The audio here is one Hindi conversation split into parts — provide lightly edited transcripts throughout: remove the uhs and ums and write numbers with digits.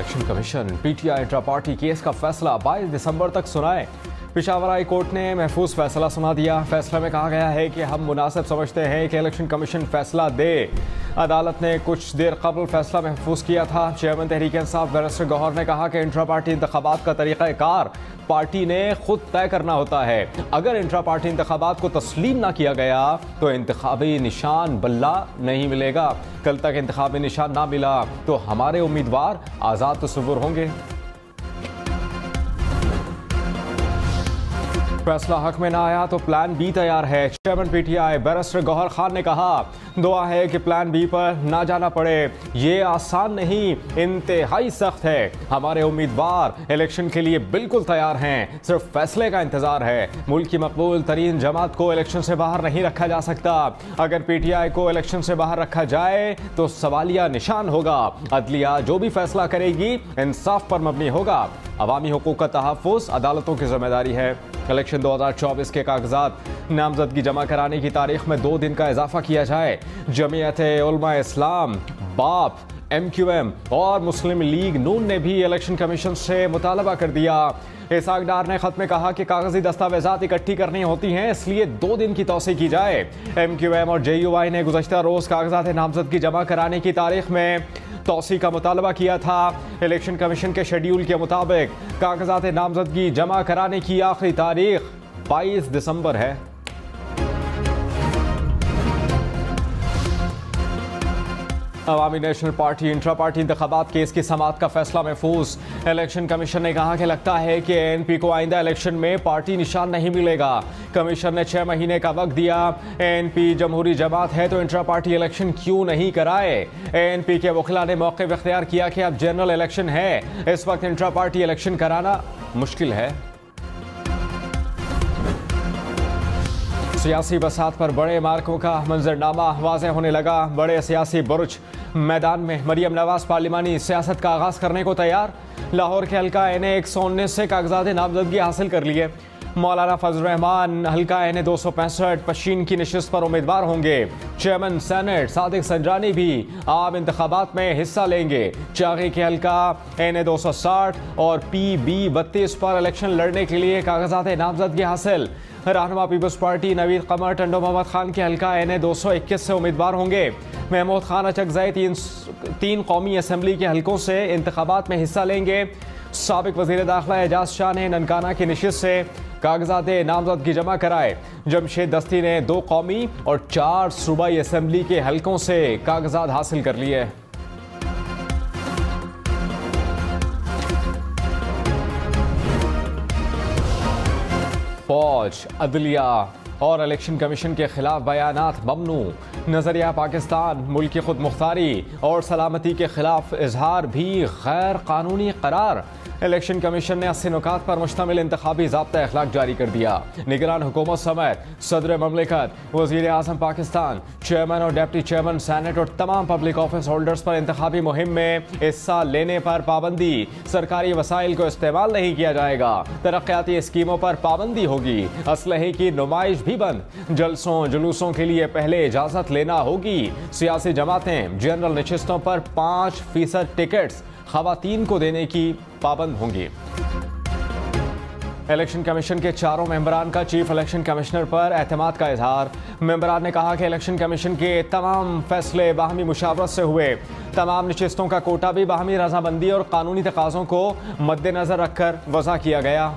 Election commission PTI intra party case का फैसला 22 दिसंबर तक सुनाए। पेशावर हाई कोर्ट ने महफूज फैसला सुना दिया। फैसले में कहा गया है कि हम मुनासिब समझते हैं कि इलेक्शन कमीशन फैसला दे। अदालत ने कुछ देर कबल फैसला महफूज किया था। चेयरमैन तहरीक इंसाफ बैरिस्टर गौहर ने कहा कि इंट्रा पार्टी इंतखाबात का तरीक़ाकार पार्टी ने खुद तय करना होता है। अगर इंट्रा पार्टी इंतखाबात को तस्लीम ना किया गया तो इंतखाबी निशान बल्ला नहीं मिलेगा। कल तक इंतखाबी निशान ना मिला तो हमारे उम्मीदवार आज़ाद तस्वुर होंगे। फैसला हक में ना आया तो प्लान बी तैयार है। Chairman PTI barrister Gauhar Khan ने कहा, दुआ है कि प्लान बी पर ना जाना पड़े। ये आसान नहीं, इंतहाई सख्त है। हमारे उम्मीदवार इलेक्शन के लिए बिल्कुल तैयार हैं, सिर्फ फैसले का इंतजार है। मुल्क की मकबूल तरीन जमात को इलेक्शन से बाहर नहीं रखा जा सकता। अगर पीटीआई को इलेक्शन से बाहर रखा जाए तो सवालिया निशान होगा। अदलिया जो भी फैसला करेगी इंसाफ पर मबनी होगा। अवामी हुकूक का तहफ़्फ़ुज़ अदालतों की जिम्मेदारी है। इलेक्शन 2024 के कागजात नामजदगी जमा कराने की तारीख में 2 दिन का इजाफा किया जाए। जमीयत उलमा इस्लाम, बाप, MQM और मुस्लिम लीग नून ने भी इलेक्शन कमीशन से मुतालबा कर दिया। इसाक डार ने खत में कहा कि कागजी दस्तावेजात इकट्ठी करनी होती हैं, इसलिए 2 दिन की तौसीह की जाए। MQM और JUI ने गुज़श्ता रोज़ कागजात नामजदगी जमा कराने की तारीख में तौसीह का मुतालबा किया था। इलेक्शन कमीशन के शेड्यूल के मुताबिक कागजात नामजदगी जमा कराने की आखिरी तारीख 22 दिसंबर है। Awami national party intra party इंतखाबात केस की समाअत का फैसला महफूज। इलेक्शन कमीशन ने कहा कि लगता है कि ANP को आइंदा इलेक्शन में पार्टी निशान नहीं मिलेगा। कमीशन ने 6 महीने का वक्त दिया। ANP जमहूरी जमात है तो इंट्रा पार्टी इलेक्शन क्यों नहीं कराए। ANP के वकीला ने मौक़िफ़ इख्तियार किया कि अब जनरल इलेक्शन है, इस वक्त इंट्रा पार्टी इलेक्शन कराना मुश्किल है। सियासी बसात पर बड़े मार्कों का मंजरनामा वाज़ेह होने लगा। बड़े सियासी बुर्ज मैदान में। मरियम नवाज पार्लिमानी सियासत का आगाज़ करने को तैयार। लाहौर के हल्का NA 119 से कागजात नामजदगी हासिल कर लिए। मौलाना फजल रहमान हल्का NA 265 पशीन की नशिस्त पर उम्मीदवार होंगे। चेयरमैन सेनेट सादिक संजरानी भी आम इंतखाबात में हिस्सा लेंगे। चागी के हल्का NA 260 और PB 32 पर इलेक्शन लड़ने के लिए कागजात नामजदगी हासिल। रहनुमा पीपल्स पार्टी नवीद कमर टंडो मोहम्मद खान के हल्का NA 221 से उम्मीदवार होंगे। महमूद खान अचकज़ई 3 कौमी असम्बली के हल्कों से इंतखाबात में हिस्सा लेंगे। साबिक वज़ीर दाखिला एजाज शाह ने ननकाना की नशिस्त से कागजात नामजदगी जमा कराए। जमशेद दस्ती ने 2 कौमी और 4 सूबाई असम्बली के हल्कों से कागजात हासिल कर लिए। फौज, अदलिया और इलेक्शन कमीशन के खिलाफ बयानात ममनू। नजरिया पाकिस्तान, मुल्क की खुद मुख्तारी और सलामती के खिलाफ इजहार भी गैर कानूनी करार। इलेक्शन कमीशन ने 80 नुकात पर मुश्तमिल इंतखाबी ज़ाब्ता अखलाक जारी कर दिया। निगरान हुकूमत समेत सदर ममलिकत, वज़ीर आज़म पाकिस्तान, चेयरमैन और डिप्टी चेयरमैन सेनेट और तमाम पब्लिक ऑफिस होल्डर्स पर इंतखाबी मुहिम में हिस्सा लेने पर पाबंदी। सरकारी वसाइल को इस्तेमाल नहीं किया जाएगा। तरक्याती स्कीमों पर पाबंदी होगी। असलहे की नुमाइश भी बंद। जलसों जुलूसों के लिए पहले इजाज़त लेना होगी। सियासी जमातें जनरल नशिस्तों पर 5% टिकट्स ख़वातीन को देने की पाबंद होंगी। इलेक्शन कमीशन के 4 मेंबरान का चीफ इलेक्शन कमिश्नर पर एतमाद का इजहार। मेंबरान ने कहा कि इलेक्शन कमीशन के तमाम फैसले बाहमी मुशावरत से हुए। तमाम नशिस्तों का कोटा भी बाहमी रजामंदी और कानूनी तकाज़ों को मद्देनजर रखकर वज़ा किया गया।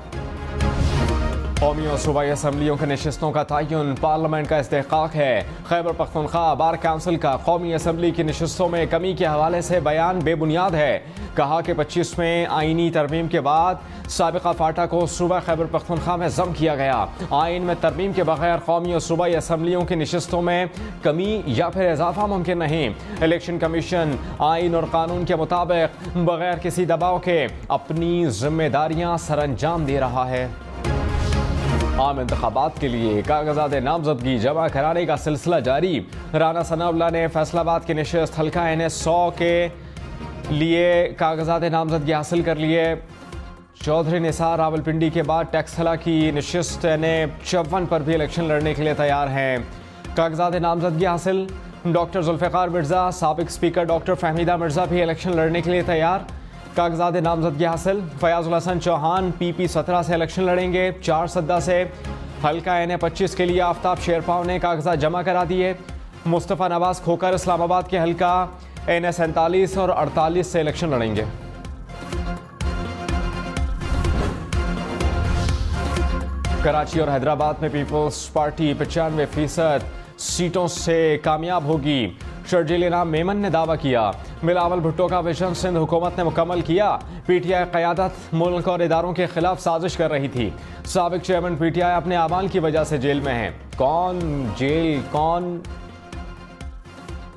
कौमी और सूबाई असम्बलियों के नशिस्तों का तयन पार्लियामेंट का इस्तेहकाक है। खैबर पख्तूनख्वा बार काउंसिल का कौमी असम्बली की नशिस्तों में कमी के हवाले से बयान बेबुनियाद है। कहा कि 25वें आइनी तरमीम के बाद साबिका फाटा को सूबा खैबर पख्तूनख्वा में जम किया गया। आइन में तरमीम के बगैर कौमी और सूबाई असम्बलियों की नशिस्तों में कमी या फिर इजाफा मुमकिन नहीं। इलेक्शन कमीशन आइन और कानून के मुताबिक बगैर किसी दबाव के अपनी जिम्मेदारियां सरअंजाम दे रहा है। आम इंतखाबात के लिए कागजात नामजदगी जमा कराने का सिलसिला जारी। राना सनाउल्लाह ने फैसलाबाद की नशिस्त हल्का NA 100 के लिए कागजात नामजदगी हासिल कर लिए। चौधरी निसार रावलपिंडी के बाद टैक्सला की नशिस्त NA 54 पर भी इलेक्शन लड़ने के लिए तैयार हैं। कागजात नामजदगी हासिल। डॉक्टर जुल्फ़िकार मिर्ज़ा, साबिक स्पीकर डॉक्टर फहमीदा मिर्ज़ा भी इलेक्शन लड़ने के लिए तैयार। कागजात नामजदगी हासिल। फयाजुल हसन चौहान PP 17 से इलेक्शन लड़ेंगे 4 सद्दा से। हल्का NA 25 के लिए आफ्ताब शेरपाव ने कागजात जमा करा दिए। मुस्तफ़ा नवाज खोकर इस्लामाबाद के हल्का NA 47 और 48 से इलेक्शन लड़ेंगे। कराची और हैदराबाद में पीपल्स पार्टी 95% सीटों से कामयाब होगी। शर्जील इनाम मेमन ने दावा किया। बिलावल भुट्टो का विजन सिंध हुकूमत ने मुकम्मल किया। PTI क़यादत मुल्क और इदारों के खिलाफ साजिश कर रही थी। साबिक चेयरमैन PTI अपने अमाल की वजह से जेल में हैं। कौन जेल कौन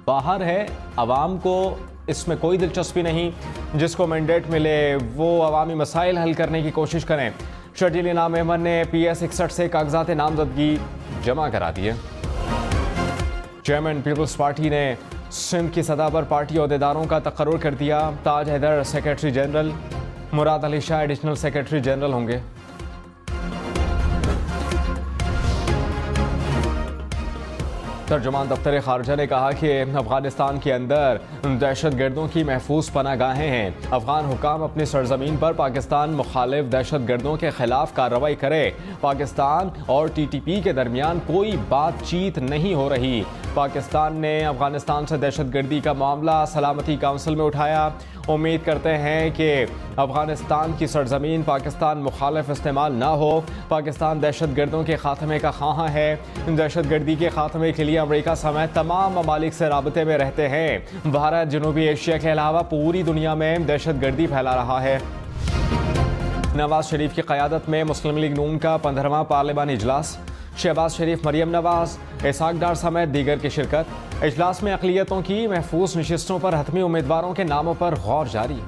बाहर है, अवाम को इसमें कोई दिलचस्पी नहीं। जिसको मैंडेट मिले वो अवामी मसाइल हल करने की कोशिश करें। शर्जील इनाम मेमन ने PS 61 से कागजात नामजदगी जमा करा दिए। चेयरमैन पीपल्स पार्टी ने सिंध की सतह पर पार्टी अहदेदारों का तकर्रुर कर दिया। Taj Haider secretary general, Murad Ali Shah additional secretary general होंगे। तर्जुमान दफ्तर खारजा ने कहा कि अफगानिस्तान के अंदर दहशत गर्दों की महफूज पनागाहें हैं। अफगान हुकाम अपनी सरजमीन पर पाकिस्तान मुखालिफ दहशत गर्दों के खिलाफ कार्रवाई करे। पाकिस्तान और TTP के दरमियान कोई बातचीत नहीं हो रही। पाकिस्तान ने अफगानिस्तान से दहशत गर्दी का मामला सलामती काउंसिल में उठाया। उम्मीद करते हैं कि अफगानिस्तान की सरजमीन पाकिस्तान मुखालिफ इस्तेमाल ना हो। पाकिस्तान दहशत गर्दों के खात्मे का ख्वाह है। दहशत गर्दी के खात्मे के लिए अमेरिका समेत तमाम ममालिक से राबते में रहते हैं। भारत जनूबी एशिया के अलावा पूरी दुनिया में दहशत गर्दी फैला रहा है। नवाज शरीफ की क़यादत में मुस्लिम लीग नून का 15वां पार्लिमानी इजलास। शहबाज शरीफ, मरियम नवाज, इसाक डार समेत दीगर की शिरकत। इजलास में अक़लियतों की महफूज नशिस्तों पर हतमी उम्मीदवारों के नामों पर गौर जारी।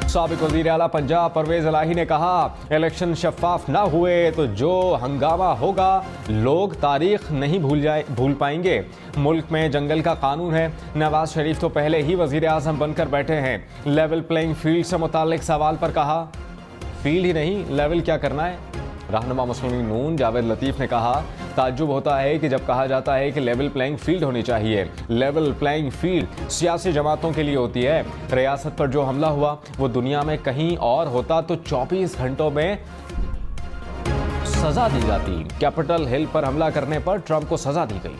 साबिक वज़ीर आला पंजाब परवेज़ इलाही ने कहा, इलेक्शन शफाफ ना हुए तो जो हंगामा होगा लोग तारीख नहीं भूल पाएंगे। मुल्क में जंगल का कानून है। नवाज शरीफ तो पहले ही वज़ीर आज़म बनकर बैठे हैं। लेवल प्लेइंग फील्ड से मुताल्लिक सवाल पर कहा, फील्ड ही नहीं लेवल क्या करना है। रहनुमा मुस्लिम लीग नून जावेद लतीफ़ ने कहा, ताज्जुब होता है कि जब कहा जाता है कि लेवल प्लेइंग फील्ड होनी चाहिए। लेवल प्लेइंग फील्ड सियासी जमातों के लिए होती है। रियासत पर जो हमला हुआ वो दुनिया में कहीं और होता तो 24 घंटों में सजा दी जाती। कैपिटल हिल पर हमला करने पर ट्रंप को सजा दी गई।